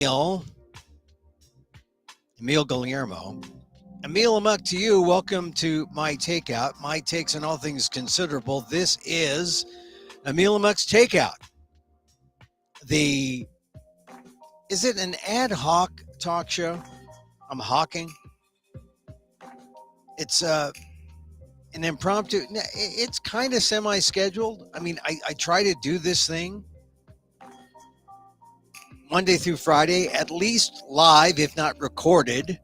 Emil Guillermo. Emil Amok to you. Welcome to my Takeout. My takes on all things considerable. This is Emil Amok's Takeout. Is it an ad hoc talk show? I'm hawking. It's an impromptu. It's kind of semi-scheduled. I mean, I try to do this thing Monday through Friday, at least live, if not recorded.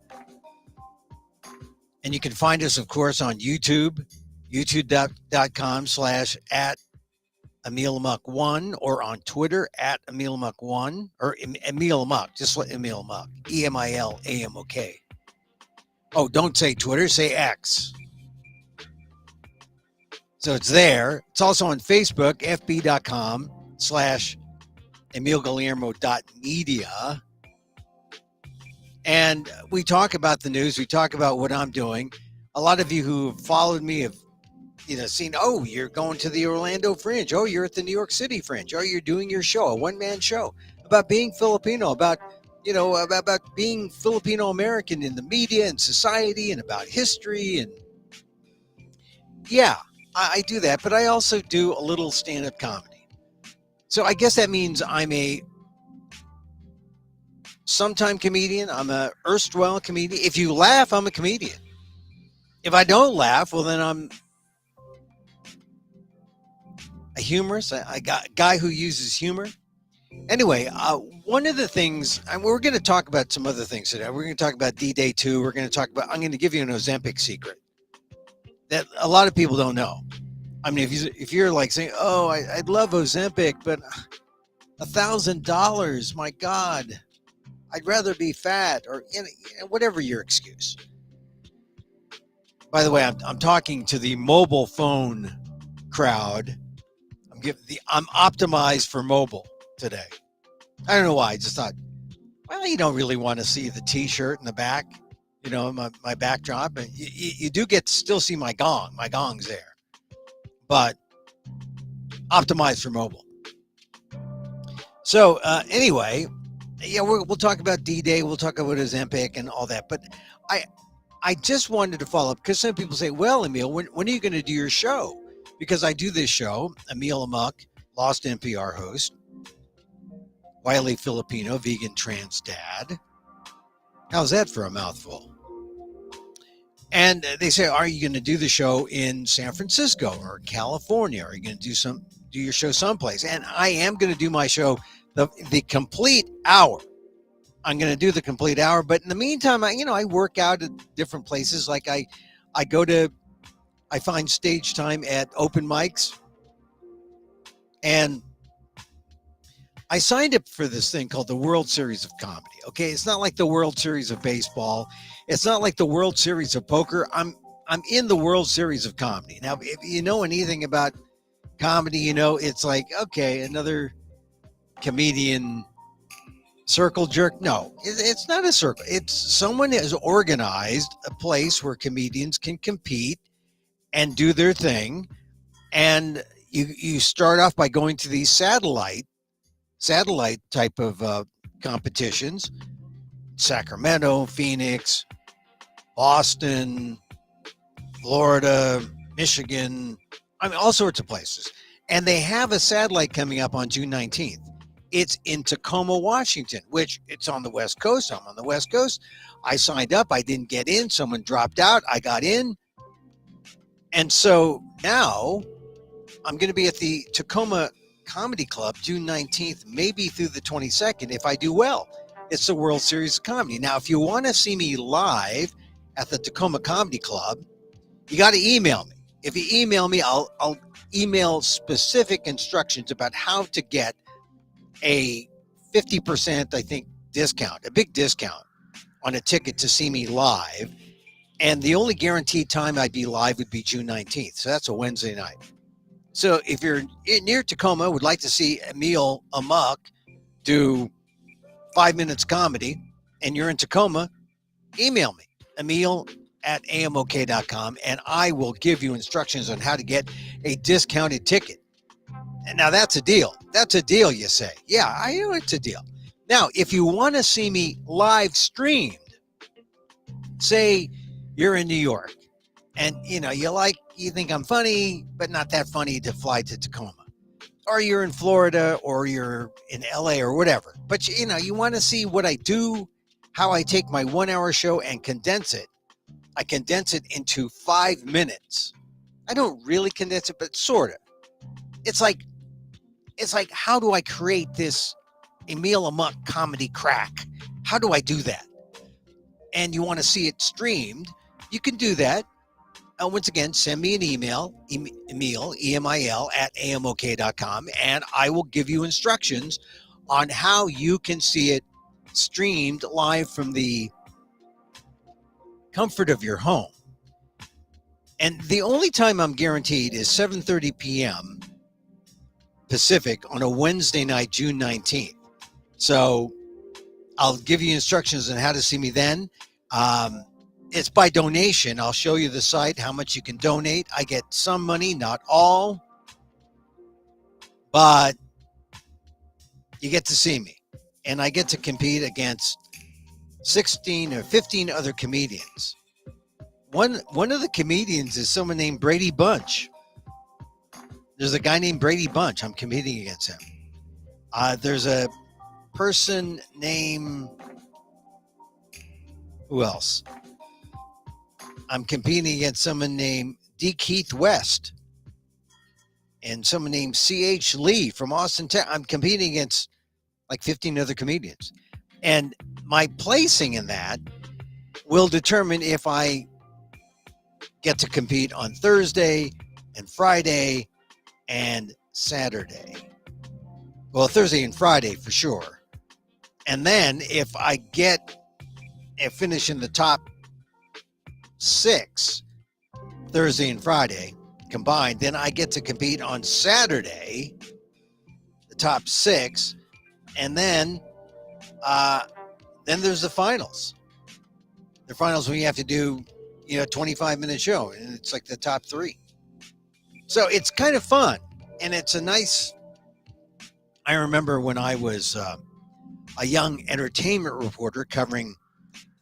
And you can find us, of course, on YouTube, youtube.com/@EmilAmok1, or on Twitter @EmilAmok1, or Emil Amok, just let Emil Amok, EMILAMOK. Oh, don't say Twitter, say X. So it's there. It's also on Facebook, fb.com/EmilGuillermo.media. And we talk about the news. We talk about what I'm doing. A lot of you who have followed me have, seen, oh, you're going to the Orlando Fringe. Oh, you're at the New York City Fringe. Oh, you're doing your show, a one-man show about being Filipino, about being Filipino American in the media and society, and about history. And yeah, I do that, but I also do a little stand-up comedy. So I guess that means I'm a sometime comedian. I'm a erstwhile comedian. If you laugh, I'm a comedian. If I don't laugh, well, then I'm a humorist, a guy who uses humor. Anyway, one of the things, and we're going to talk about some other things today. We're going to talk about DDay 2. I'm going to give you an Ozempic secret that a lot of people don't know. I mean, if you're like saying, oh, I'd love Ozempic, but $1,000, my God, I'd rather be fat, or whatever your excuse. By the way, I'm talking to the mobile phone crowd. I'm optimized for mobile today. I don't know why. I just thought, well, you don't really want to see the T-shirt in the back, my backdrop. But you do get to still see my gong. My gong's there, but optimized for mobile. So anyway, yeah, we'll talk about DDay. We'll talk about Ozempic and all that. But I just wanted to follow up because some people say, well, Emil, when are you going to do your show? Because I do this show, Emil Amok, Lost NPR host, wily Filipino, vegan trans dad. How's that for a mouthful? And they say, are you going to do the show in San Francisco or California? Are you going to do your show someplace? And I am going to do my show the complete hour. I'm going to do the complete hour. But in the meantime, I work out at different places. Like I find stage time at open mics. And I signed up for this thing called the World Series of Comedy. Okay, it's not like the World Series of Baseball. It's not like the World Series of Poker. I'm in the World Series of Comedy. Now, if you know anything about comedy, it's like, okay, another comedian circle jerk. No, it's not a circle. It's someone has organized a place where comedians can compete and do their thing. And you start off by going to these satellite type of competitions: Sacramento, Phoenix, Boston, Florida, Michigan, all sorts of places. And they have a satellite coming up on June 19th. It's in Tacoma, Washington, which it's on the West Coast. I'm on the West Coast. I signed up. I didn't get in. Someone dropped out. I got in. And so now I'm going to be at the Tacoma Comedy Club June 19th, maybe through the 22nd, if I do well. It's the World Series of Comedy. Now, if you want to see me live at the Tacoma Comedy Club, you got to email me. If you email me, I'll email specific instructions about how to get a 50%, I think, discount, a big discount on a ticket to see me live. And the only guaranteed time I'd be live would be June 19th. So that's a Wednesday night. So if you're near Tacoma, would like to see Emil Amok do 5 minutes comedy, and you're in Tacoma, email me, emil@amok.com, and I will give you instructions on how to get a discounted ticket. And now that's a deal. That's a deal, you say. Yeah, I know it's a deal. Now, if you want to see me live streamed, say you're in New York and you think I'm funny, but not that funny to fly to Tacoma. Or you're in Florida or you're in LA or whatever. But you want to see what I do, how I take my 1 hour show and condense it. I condense it into 5 minutes. I don't really condense it, but sort of. It's like how do I create this Emil Amok comedy crack? How do I do that? And you want to see it streamed, you can do that. Once again, send me an email, Emil, E-M-I-L, @amok.com, and I will give you instructions on how you can see it streamed live from the comfort of your home. And the only time I'm guaranteed is 7:30 p.m. Pacific on a Wednesday night, June 19th. So I'll give you instructions on how to see me then. It's by donation. I'll show you the site, how much you can donate. I get some money, not all, but you get to see me. And I get to compete against 16 or 15 other comedians. One of the comedians is someone named Brady Bunch. There's a guy named Brady Bunch. I'm competing against him. There's a person named, who else? I'm competing against someone named D. Keith West and someone named C.H. Lee from Austin, Texas. I'm competing against like 15 other comedians. And my placing in that will determine if I get to compete on Thursday and Friday and Saturday. Well, Thursday and Friday for sure. And then if I finish in the top 6 Thursday and Friday combined, then I get to compete on Saturday, the top 6, and then there's the finals. The finals when you have to do 25-minute show, and it's like the top 3. So it's kind of fun, and it's a nice. I remember when I was a young entertainment reporter covering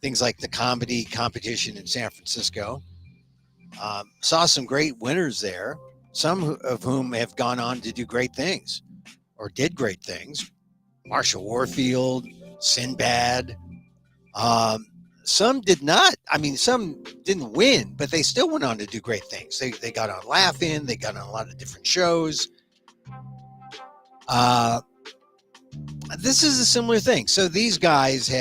things like the comedy competition in San Francisco. Saw some great winners there, some of whom have gone on to do great things or did great things. Marsha Warfield, Sinbad. Some did not. I mean, some didn't win, but they still went on to do great things. They got on Laugh-In. They got on a lot of different shows. This is a similar thing. So these guys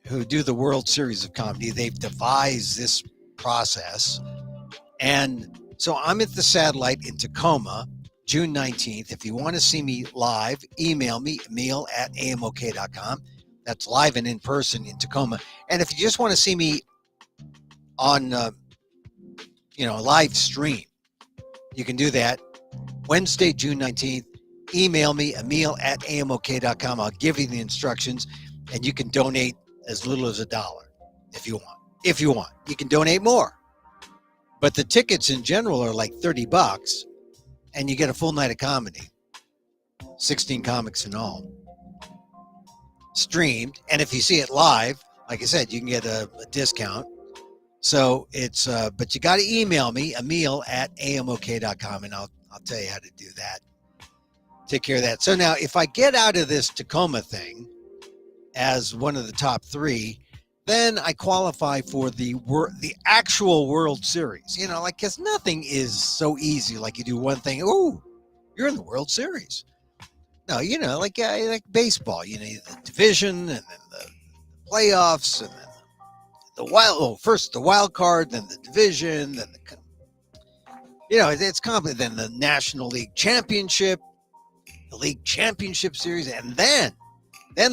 who do the World Series of Comedy, they've devised this process. And so I'm at the Satellite in Tacoma, June 19th. If you want to see me live, email me, Emil@amok.com. That's live and in person in Tacoma. And if you just want to see me on, live stream, you can do that. Wednesday, June 19th. Email me, Emil@amok.com. I'll give you the instructions, and you can donate as little as $1 if you want. If you want, you can donate more. But the tickets in general are like $30, and you get a full night of comedy, 16 comics in all, streamed. And if you see it live, like I said, you can get a discount. So it's, but you got to email me, Emil@amok.com, and I'll tell you how to do that. Take care of that. So now, if I get out of this Tacoma thing as one of the top 3, then I qualify for the actual World Series. Because nothing is so easy. Like you do one thing, oh, you're in the World Series. No, like baseball. The division, and then the playoffs, and then first the wild card, then the division, then it's complicated. Then the National League Championship, the League Championship Series, and then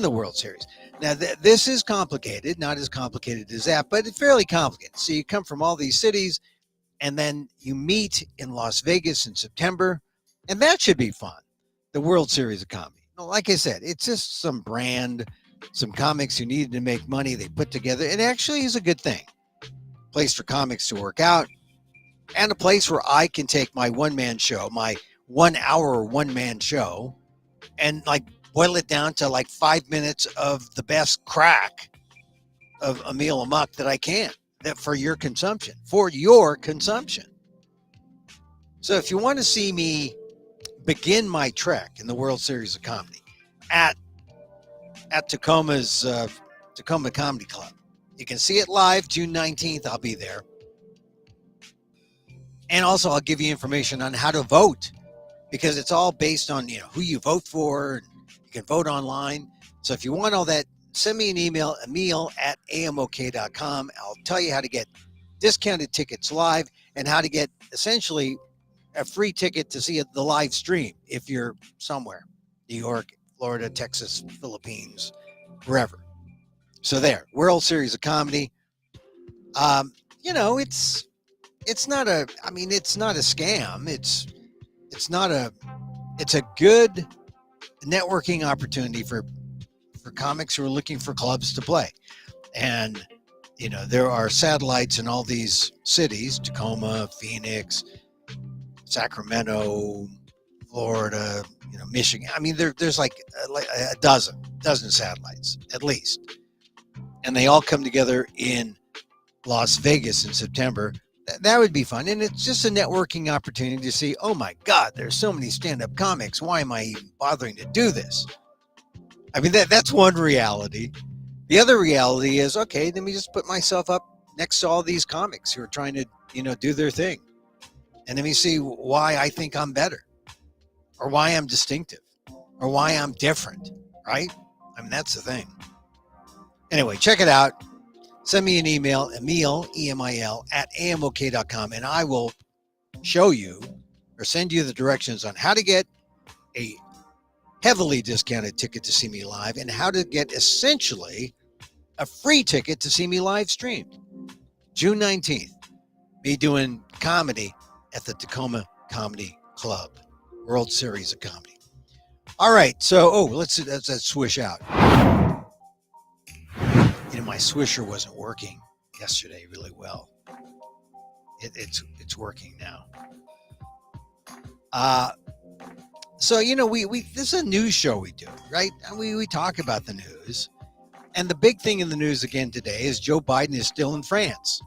the World Series. Now, this is complicated, not as complicated as that, but it's fairly complicated. So you come from all these cities, and then you meet in Las Vegas in September, and that should be fun. The World Series of Comedy. Like I said, it's just some brand, some comics who needed to make money they put together. It actually is a good thing. Place for comics to work out, and a place where I can take my one-man show, my 1 hour one-man show, and boil it down to like 5 minutes of the best crack of Emil Amok that I can, that for your consumption, So if you want to see me begin my trek in the World Series of Comedy at Tacoma's Tacoma Comedy Club, you can see it live June 19th. I'll be there. And also I'll give you information on how to vote, because it's all based on, who you vote for. You can vote online. So if you want all that, send me an email, emil@amok.com. I'll tell you how to get discounted tickets live and how to get essentially a free ticket to see the live stream if you're somewhere, New York, Florida, Texas, Philippines, wherever. So there, World Series of Comedy. It's not a scam. It's a good networking opportunity for comics who are looking for clubs to play. And, there are satellites in all these cities, Tacoma, Phoenix, Sacramento, Florida, Michigan. I mean, there's like a dozen satellites at least. And they all come together in Las Vegas in September. That would be fun. And it's just a networking opportunity to see, oh my God, there's so many stand-up comics. Why am I even bothering to do this? I mean, that's one reality. The other reality is, okay, let me just put myself up next to all these comics who are trying to, do their thing. And let me see why I think I'm better, or why I'm distinctive, or why I'm different, right? I mean, that's the thing. Anyway, check it out. Send me an email, Emil, EMIL, @amok.com, and I will show you or send you the directions on how to get a heavily discounted ticket to see me live and how to get essentially a free ticket to see me live streamed. June 19th, me doing comedy at the Tacoma Comedy Club, World Series of Comedy. All right, so, let's swish out. My swisher wasn't working yesterday really well. It's working now. So we this is a news show we do, right? And we talk about the news, and the big thing in the news again today is Joe Biden is still in France,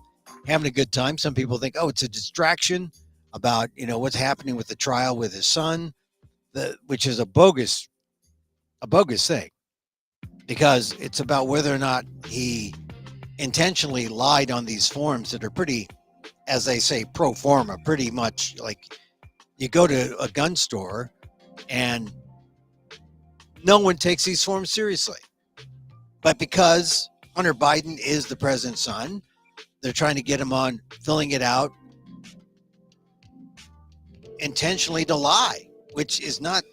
having a good time. Some people think, it's a distraction about what's happening with the trial with his son, which is a bogus thing. Because it's about whether or not he intentionally lied on these forms that are pretty, as they say, pro forma, pretty much like you go to a gun store and no one takes these forms seriously. But because Hunter Biden is the president's son, they're trying to get him on filling it out intentionally to lie, which is not,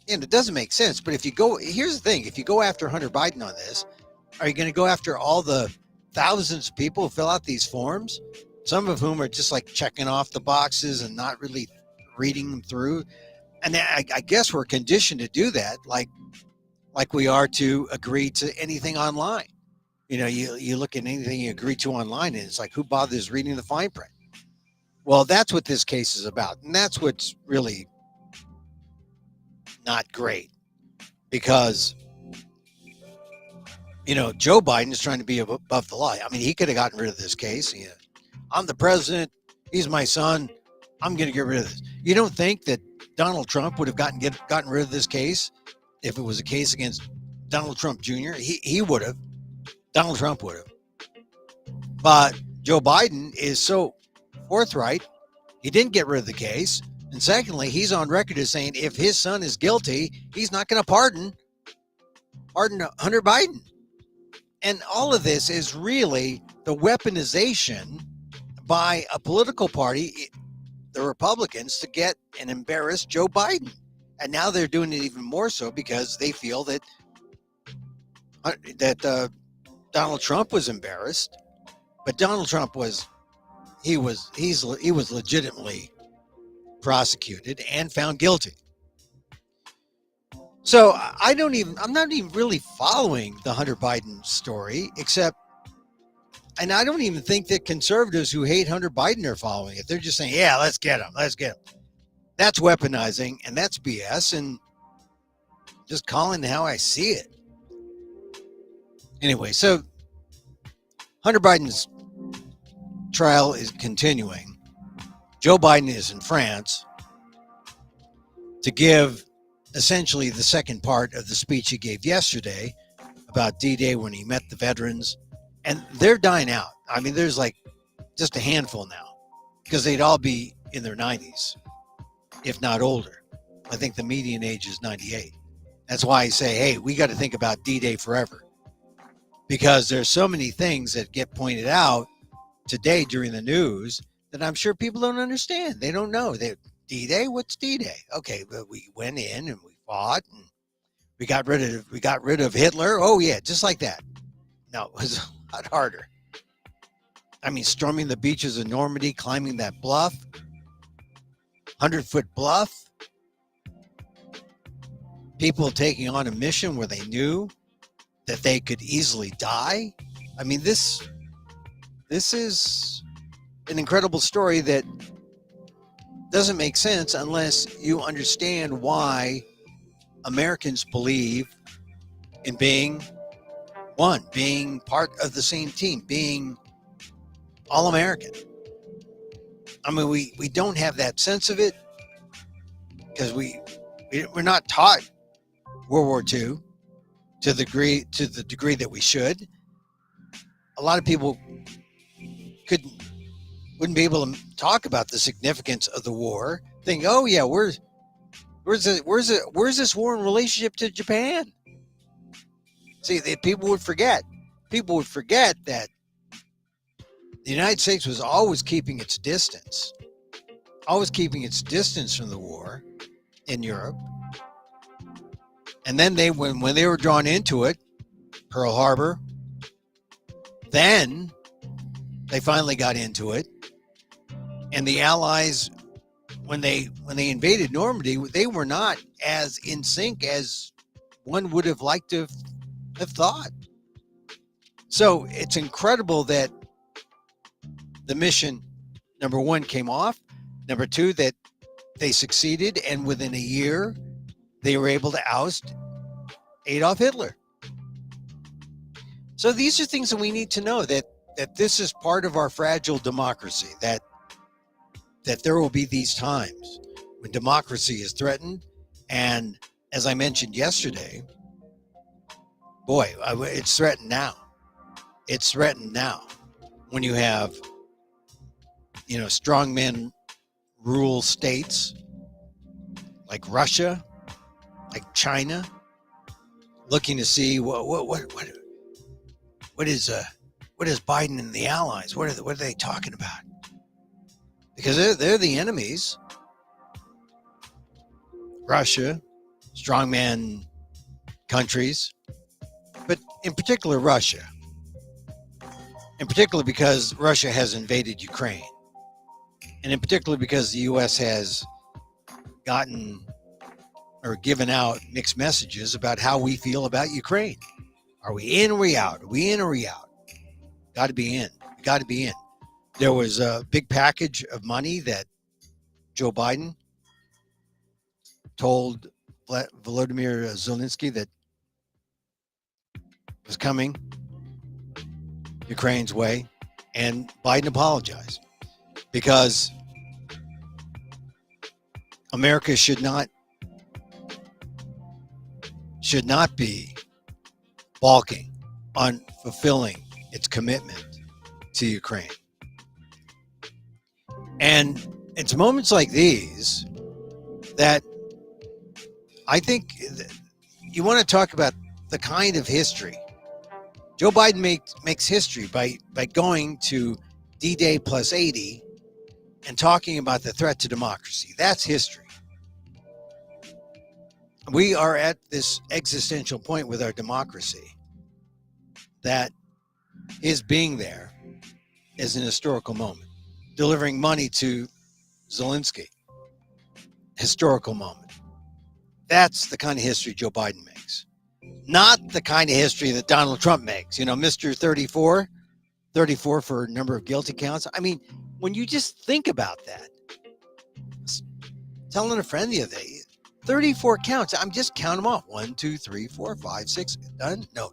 it doesn't make sense. But here's the thing, if you go after Hunter Biden on this, are you going to go after all the thousands of people who fill out these forms, some of whom are just like checking off the boxes and not really reading them through? And I guess we're conditioned to do that, like we are to agree to anything online. You look at anything you agree to online, and it's like, who bothers reading the fine print? Well, that's what this case is about. And that's what's really not great, because Joe Biden is trying to be above the law. I mean, he could have gotten rid of this case. I'm the president, he's my son, I'm going to get rid of this. You don't think that Donald Trump would have gotten rid of this case if it was a case against Donald Trump Jr.? He would have. Donald Trump would have. But Joe Biden is so forthright, he didn't get rid of the case. And secondly, he's on record as saying if his son is guilty, he's not going to pardon Hunter Biden. And all of this is really the weaponization by a political party, the Republicans, to get and embarrass Joe Biden. And now they're doing it even more so because they feel that Donald Trump was embarrassed, but Donald Trump was legitimately prosecuted and found guilty. So I'm not even really following the Hunter Biden story, and I don't even think that conservatives who hate Hunter Biden are following it. They're just saying, yeah, let's get him. That's weaponizing, and that's BS. And Just calling how I see it. Anyway, so Hunter Biden's trial is continuing. Joe Biden is in France to give essentially the second part of the speech he gave yesterday about DDay when he met the veterans. And they're dying out. I mean, there's like just a handful now because they'd all be in their 90s, if not older. I think the median age is 98. That's why I say, hey, we got to think about DDay forever, because there's so many things that get pointed out today during the news that I'm sure people don't understand. They don't know. DDay, what's DDay? Okay, but we went in and we fought and we got rid of Hitler. Oh yeah, just like that. No, it was a lot harder. I mean, storming the beaches of Normandy, climbing that bluff, 100-foot bluff. People taking on a mission where they knew that they could easily die. I mean, this is an incredible story that doesn't make sense unless you understand why Americans believe in being one, being part of the same team, being all American. I mean, we don't have that sense of it because we're not taught World War II to the degree that we should. A lot of people wouldn't be able to talk about the significance of the war. Think, oh yeah, where's this war in relationship to Japan? See, people would forget. People would forget that the United States was always keeping its distance from the war in Europe. And then when they were drawn into it, Pearl Harbor, then they finally got into it. And the Allies, when they invaded Normandy, they were not as in sync as one would have liked to have thought. So it's incredible that the mission, number one, came off. Number two, that they succeeded, and within a year, they were able to oust Adolf Hitler. So these are things that we need to know, that this is part of our fragile democracy, that there will be these times when democracy is threatened. And as I mentioned yesterday, boy, it's threatened now. It's threatened now when you have, strongmen rule states like Russia, like China, looking to see what is Biden and the allies? What are they talking about? Because they're the enemies. Russia, strongman countries, but in particular Russia. In particular because Russia has invaded Ukraine. And in particular because the U.S. has gotten or given out mixed messages about how we feel about Ukraine. Are we in or we out? Are we in or we out? Got to be in. Got to be in. There was a big package of money that Joe Biden told Volodymyr Zelensky that was coming Ukraine's way, and Biden apologized because America should not be balking on fulfilling its commitment to Ukraine. And it's moments like these that I think you want to talk about the kind of history. Joe Biden makes history by going to DDay plus 80 and talking about the threat to democracy. That's history. We are at this existential point with our democracy that his being there is an historical moment. Delivering money to Zelensky, historical moment. That's the kind of history Joe Biden makes. Not the kind of history that Donald Trump makes. Mr. 34 for a number of guilty counts. I mean, when you just think about that, telling a friend the other day, 34 counts. I'm just counting them off. 1, 2, 3, 4, 5, 6. Done? No.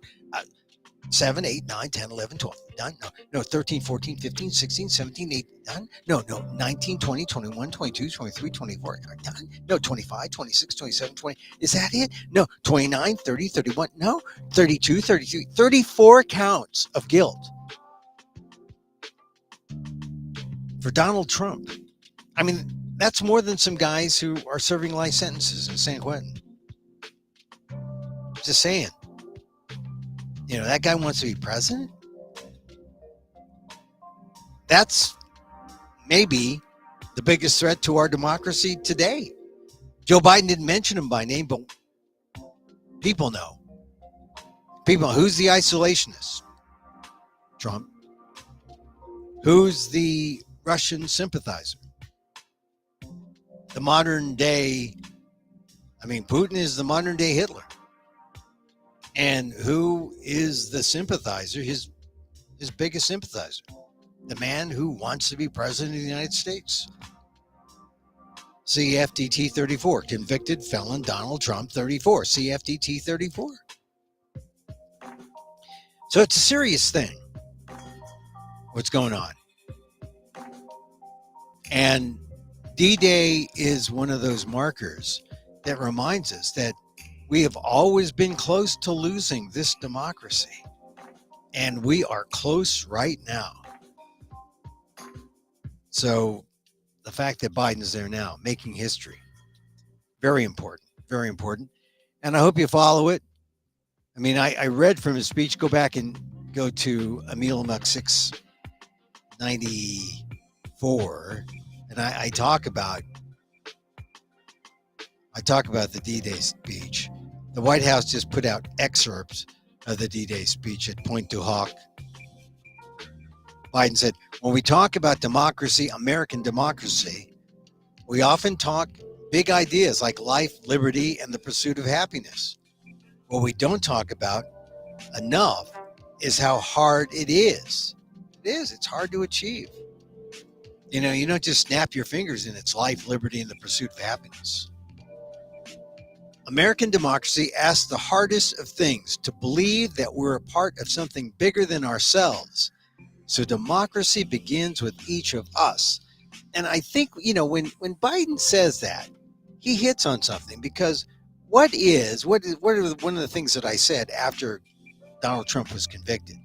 7, 8, 9, 10, 11, 12. Done? No. 13, 14, 15, 16, 17, 18. Done? No. 19, 20, 21, 22, 23, 24. Done? No. 25, 26, 27, 20. Is that it? No. 29, 30, 31. No. 32, 33, 34 counts of guilt for Donald Trump. I mean, that's more than some guys who are serving life sentences in San Quentin. Just saying. You know, that guy wants to be president. That's maybe the biggest threat to our democracy today. Joe Biden didn't mention him by name, but people know. Who's the isolationist? Trump. Who's the Russian sympathizer? The modern day, Putin is the modern day Hitler. And who is the sympathizer, his biggest sympathizer? The man who wants to be president of the United States. CFDT 34, convicted felon Donald Trump 34, CFDT 34. So it's a serious thing, what's going on. And DDay is one of those markers that reminds us that we have always been close to losing this democracy. And we are close right now. So the fact that Biden is there now, making history, very important, very important. And I hope you follow it. I read from his speech. Go back and go to Emil 694. And I talk about the D-Day speech. The White House just put out excerpts of the D-Day speech at Pointe du Hoc. Biden said, when we talk about democracy, American democracy, we often talk big ideas like life, liberty, and the pursuit of happiness. What we don't talk about enough is how hard it is. It's hard to achieve. You don't just snap your fingers and it's life, liberty, and the pursuit of happiness. American democracy asks the hardest of things, to believe that we're a part of something bigger than ourselves. So democracy begins with each of us. And I think, when Biden says that, he hits on something, because what are one of the things that I said after Donald Trump was convicted?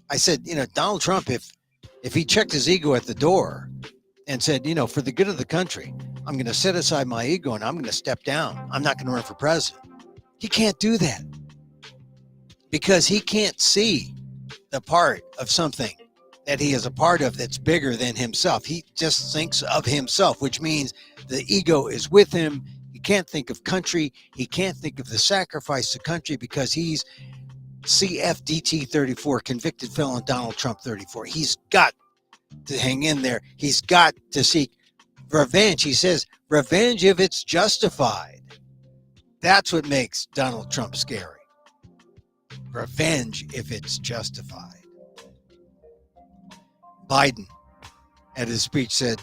I said, Donald Trump, if he checked his ego at the door and said, for the good of the country, I'm going to set aside my ego and I'm going to step down. I'm not going to run for president. He can't do that because he can't see the part of something that he is a part of that's bigger than himself. He just thinks of himself, which means the ego is with him. He can't think of country. He can't think of the sacrifice to country because he's CFDT 34, convicted felon Donald Trump 34. He's got to hang in there. He's got to seek revenge. He says, revenge if it's justified. That's what makes Donald Trump scary. Revenge if it's justified. Biden, at his speech, said,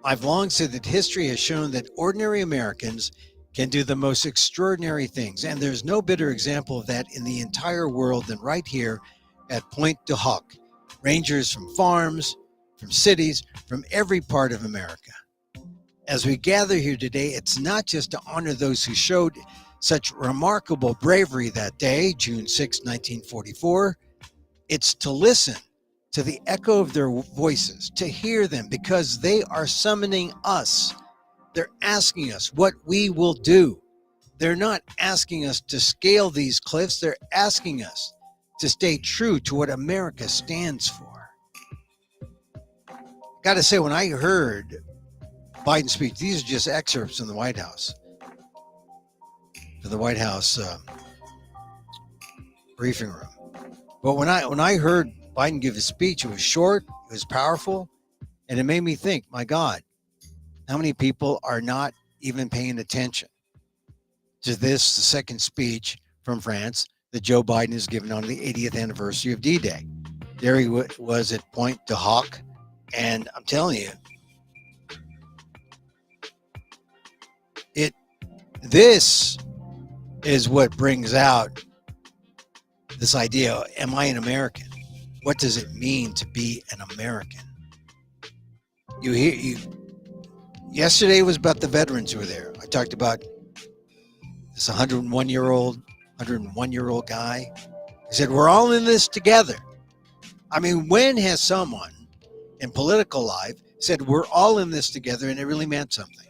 I've long said that history has shown that ordinary Americans can do the most extraordinary things, and there's no better example of that in the entire world than right here at Pointe du Hoc. Rangers from farms, from cities, from every part of America. As we gather here today, it's not just to honor those who showed such remarkable bravery that day, June 6, 1944. It's to listen to the echo of their voices, to hear them, because they are summoning us. They're asking us what we will do. They're not asking us to scale these cliffs. They're asking us to stay true to what America stands for. Got to say, when I heard Biden speak, these are just excerpts in the White House, for the White House briefing room. But when I heard Biden give his speech, it was short, it was powerful, and it made me think, my God, how many people are not even paying attention to this, the second speech from France that Joe Biden has given on the 80th anniversary of D-Day. There he was at Pointe du Hoc, and I'm telling you, This is what brings out this idea, am I an American? What does it mean to be an American? Yesterday was about the veterans who were there. I talked about this 101-year-old guy. He said, we're all in this together. I mean, when has someone in political life said, we're all in this together, and it really meant something?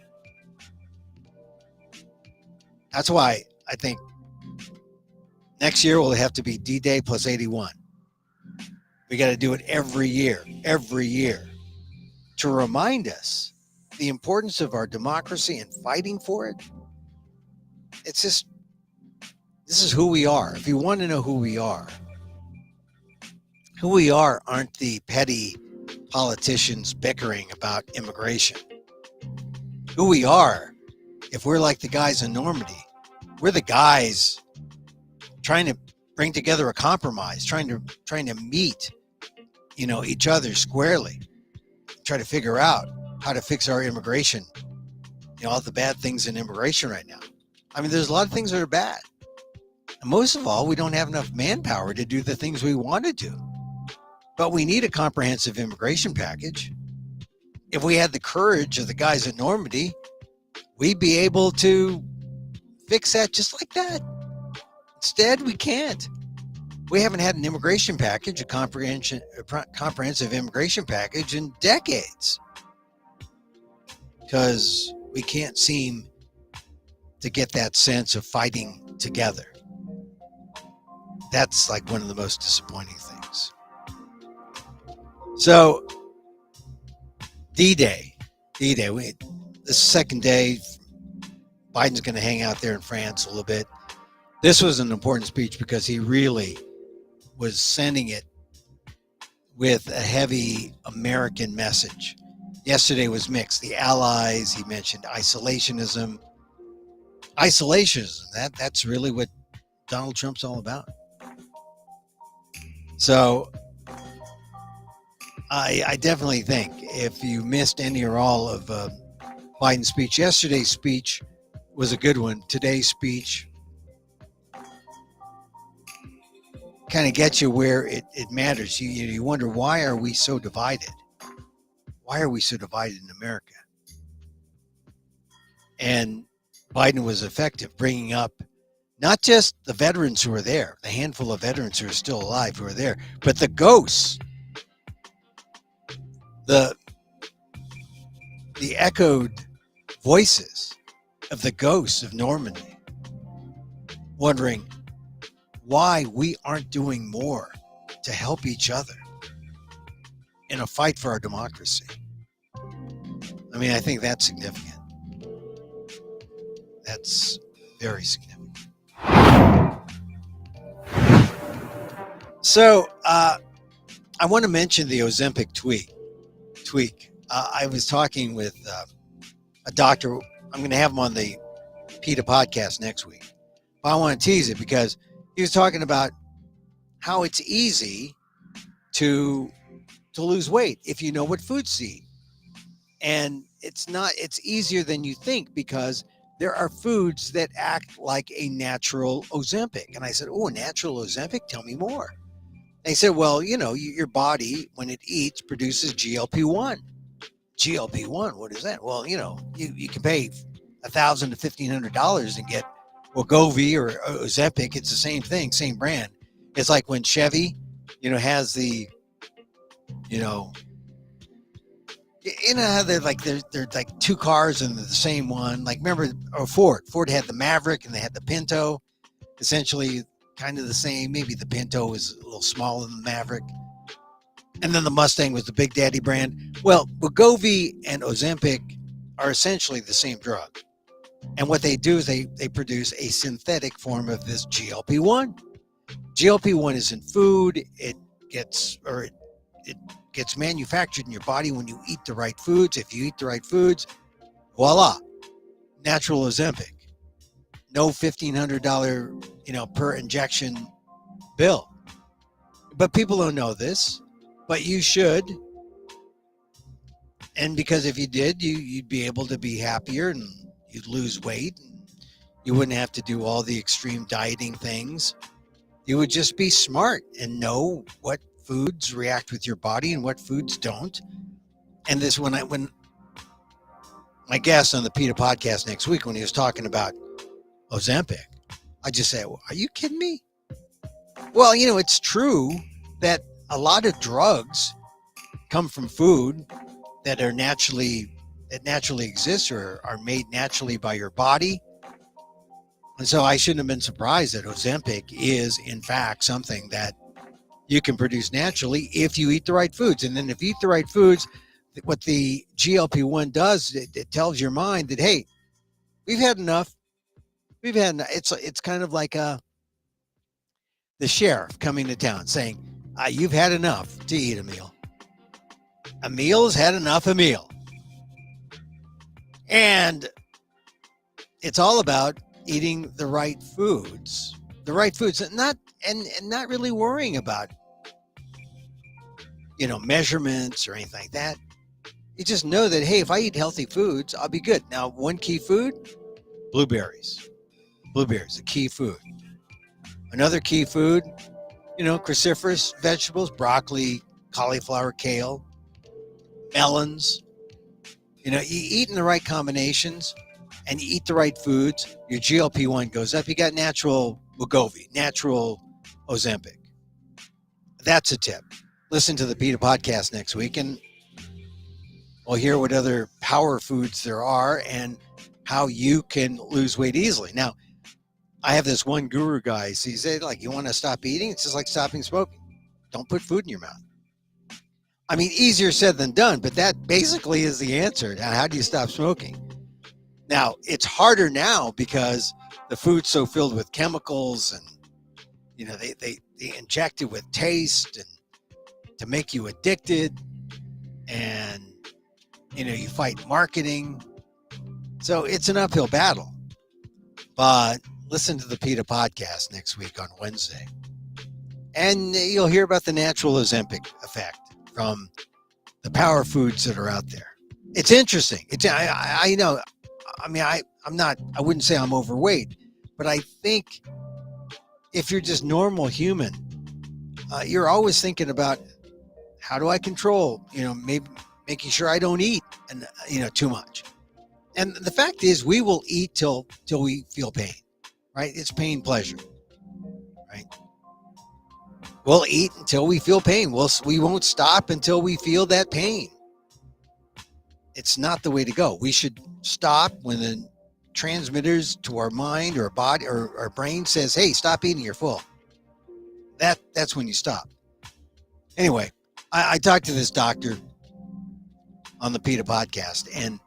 That's why I think next year will have to be DDay plus 81. We got to do it every year, to remind us the importance of our democracy and fighting for it. It's just, this is who we are. If you want to know who we are aren't the petty politicians bickering about immigration. Who we are, if we're like the guys in Normandy, we're the guys trying to bring together a compromise, trying to meet, each other squarely, try to figure out how to fix our immigration, all the bad things in immigration right now. I mean, there's a lot of things that are bad. And most of all, we don't have enough manpower to do the things we want to do. But we need a comprehensive immigration package. If we had the courage of the guys at Normandy, we'd be able to fix that just like that. Instead, we can't. We haven't had an immigration package, a comprehensive immigration package in decades, because we can't seem to get that sense of fighting together. That's like one of the most disappointing things. So, D-Day, the second day, Biden's going to hang out there in France a little bit. This was an important speech because he really was sending it with a heavy American message. Yesterday was mixed. The allies, he mentioned isolationism. That's really what Donald Trump's all about. So I definitely think if you missed any or all of Biden's speech, yesterday's speech was a good one. Today's speech kind of gets you where it matters. You wonder, why are we so divided? Why are we so divided in America? And Biden was effective, bringing up not just the veterans who are there, the handful of veterans who are still alive who are there, but the ghosts, the echoed voices of the ghosts of Normandy, wondering why we aren't doing more to help each other in a fight for our democracy. I mean, I think that's significant. That's very significant. So I want to mention the Ozempic tweak. I was talking with a doctor. I'm going to have him on the PETA podcast next week. But I want to tease it because he was talking about how it's easy to lose weight if you know what foods to eat. And it's easier than you think, because there are foods that act like a natural Ozempic. And I said, oh, a natural Ozempic? Tell me more. And he said, well, your body, when it eats, produces GLP-1. GLP-1, what is that? Well, you can pay $1,000 to $1,500 and get Wegovy or Ozempic. It's the same thing, same brand. It's like when Chevy, has the, how they're like two cars and they're the same one. Like, remember, Ford had the Maverick and they had the Pinto, essentially kind of the same. Maybe the Pinto was a little smaller than the Maverick. And then the Mustang was the Big Daddy brand. Well, Wegovy and Ozempic are essentially the same drug. And what they do is they produce a synthetic form of this GLP-1. GLP-1 is in food. It gets manufactured in your body when you eat the right foods. If you eat the right foods, voila, natural Ozempic. No $1,500, per injection bill. But people don't know this, but you should. And because if you did, you'd be able to be happier and you'd lose weight and You wouldn't have to do all the extreme dieting things. You would just be smart and know what foods react with your body and what foods don't. And this, when my guest on the PETA podcast next week, when he was talking about Ozempic, I just said, well, are you kidding me? Well, it's true that a lot of drugs come from food that naturally exist or are made naturally by your body. And so I shouldn't have been surprised that Ozempic is, in fact, something that you can produce naturally if you eat the right foods. And then if you eat the right foods, what the GLP-1 does, it tells your mind that, hey, we've had enough. It's kind of like the sheriff coming to town saying, you've had enough to eat a meal. Emil's had enough of meal. And it's all about eating the right foods, and not really worrying about, measurements or anything like that. You just know that, hey, if I eat healthy foods, I'll be good. Now, one key food, blueberries. Blueberries, a key food. Another key food, cruciferous vegetables, broccoli, cauliflower, kale, melons. You eat in the right combinations and you eat the right foods, your GLP-1 goes up. You got natural Wegovy, natural Ozempic. That's a tip. Listen to the PETA podcast next week and we'll hear what other power foods there are and how you can lose weight easily. Now, I have this one guru guy. So he said, you want to stop eating? It's just like stopping smoking. Don't put food in your mouth. I mean, easier said than done, but that basically is the answer. Now, how do you stop smoking? Now, it's harder now because the food's so filled with chemicals and, they inject it with taste and to make you addicted and, you fight marketing. So it's an uphill battle. But listen to the PETA podcast next week on Wednesday. And you'll hear about the natural Ozempic effect from the power foods that are out there. It's interesting. I know. I mean, I wouldn't say I'm overweight, but I think if you're just normal human, you're always thinking about how do I control, maybe making sure I don't eat and, too much. And the fact is we will eat till we feel pain, right? It's pain pleasure, right? We'll eat until we feel pain. We won't stop until we feel that pain. It's not the way to go. We should stop when the transmitters to our mind or our body or our brain says, hey, stop eating, you're full. That's when you stop. Anyway, I talked to this doctor on the PETA podcast and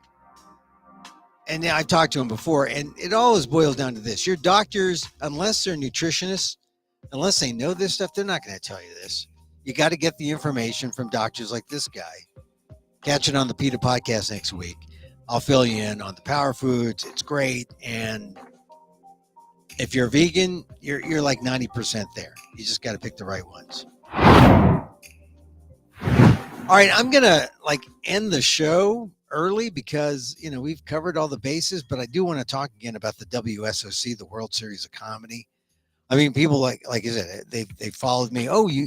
I've talked to him before, and it always boils down to this. Your doctors, unless they're nutritionists, unless they know this stuff, they're not going to tell you this. You got to get the information from doctors like this guy. Catch it on the PETA podcast next week. I'll fill you in on the power foods. It's great. And if you're vegan, you're like 90% there. You just got to pick the right ones. All right, I'm going to end the show early because, we've covered all the bases, but I do want to talk again about the WSOC, the World Series of Comedy. I mean, people like I said, they followed me. Oh, you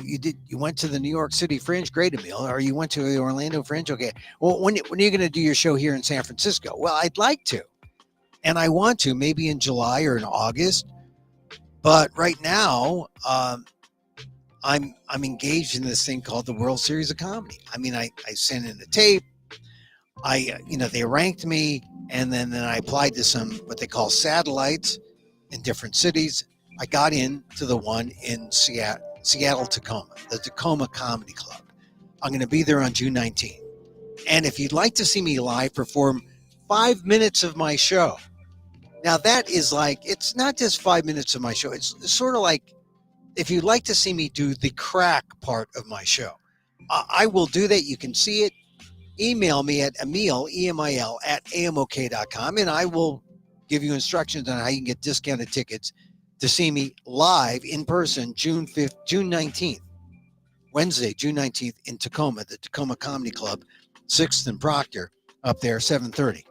went to the New York City Fringe, great, Emil. Or you went to the Orlando Fringe. Okay. Well, when are you going to do your show here in San Francisco? Well, I'd like to, and I want to maybe in July or in August. But right now, I'm engaged in this thing called the World Series of Comedy. I mean, I sent in a tape. They ranked me, and then I applied to some what they call satellites in different cities. I got into the one in Seattle, Tacoma, the Tacoma Comedy Club. I'm going to be there on June 19th. And if you'd like to see me live perform 5 minutes of my show, now that is it's not just 5 minutes of my show. It's sort of like if you'd like to see me do the crack part of my show, I will do that. You can see it. Email me at Emil, EMIL, at amok.com, and I will give you instructions on how you can get discounted tickets to see me live in person June 19th, Wednesday, June 19th in Tacoma, the Tacoma Comedy Club, 6th and Proctor, up there, 7:30.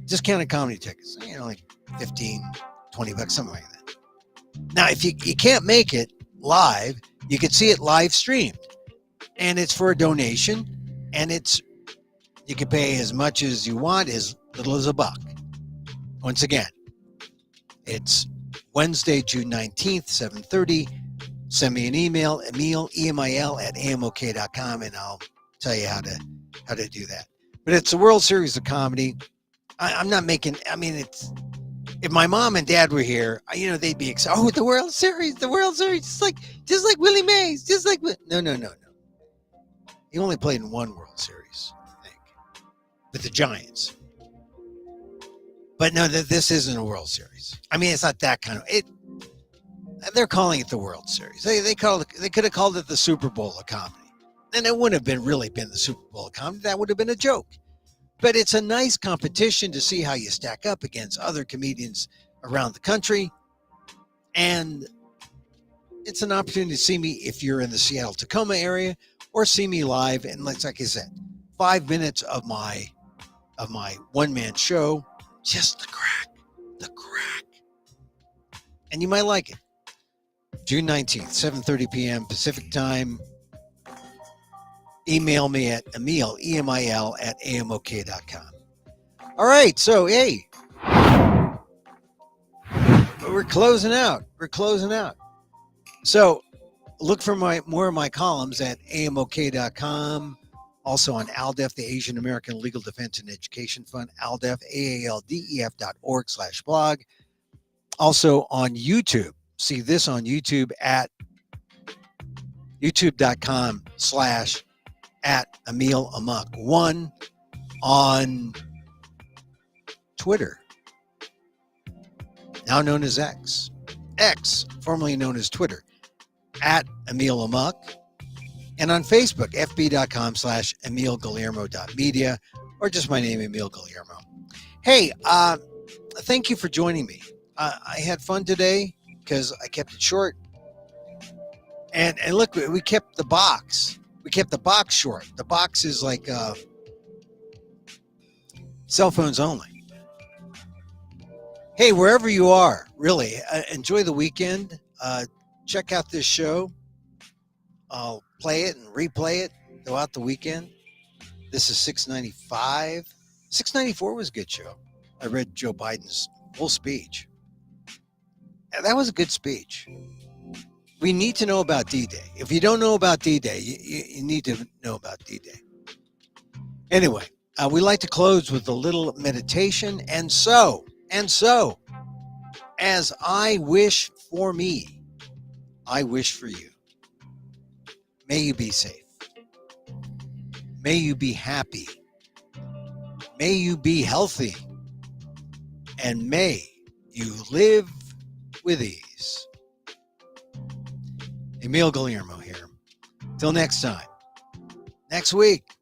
Discounted comedy tickets, like 15, 20 bucks, something like that. Now, if you can't make it live, you can see it live streamed, and it's for a donation, and you can pay as much as you want, as little as $1. Once again, it's Wednesday, June 19th, 7:30. Send me an email, Emil, EMIL at amok.com, and I'll tell you how to do that. But it's the World Series of Comedy. I'm not making, it's, if my mom and dad were here, they'd be excited. Oh, the World Series, just like Willie Mays, just like, no. He only played in one World Series, I think, with the Giants. But no, this isn't a World Series. It's not that kind of it. They're calling it the World Series. They could have called it the Super Bowl of comedy, and it wouldn't have really been the Super Bowl of comedy. That would have been a joke. But it's a nice competition to see how you stack up against other comedians around the country, and it's an opportunity to see me if you're in the Seattle-Tacoma area, or see me live. And like I said, 5 minutes of my one-man show, just the crack, and you might like it. June 19th, 7:30 p.m. Pacific time. Email me at Emil, EMIL at amok.com. All right, so hey, we're closing out. So look for more of my columns at amok.com. Also on ALDEF, the Asian American Legal Defense and Education Fund, ALDEF, AALDEF.org/blog. Also on YouTube. See this on YouTube at youtube.com/@Emil Amok1, on Twitter, now known as X, formerly known as Twitter, at Emil Amok, and on Facebook, fb.com/EmilGuillermo.media, or just my name, Emil Guillermo. Hey, thank you for joining me. I had fun today because I kept it short. And look, we kept the box. We kept the box short. The box is like cell phones only. Hey, wherever you are, really, enjoy the weekend. Check out this show. I'll play it and replay it throughout the weekend. This is 695. 694 was a good show. I read Joe Biden's full speech. That was a good speech. We need to know about DDay. If you don't know about DDay, you need to know about DDay. Anyway, we like to close with a little meditation. And so, as I wish for me, I wish for you. May you be safe. May you be happy. May you be healthy. And may you live with ease. Emil Guillermo here. Till next time. Next week.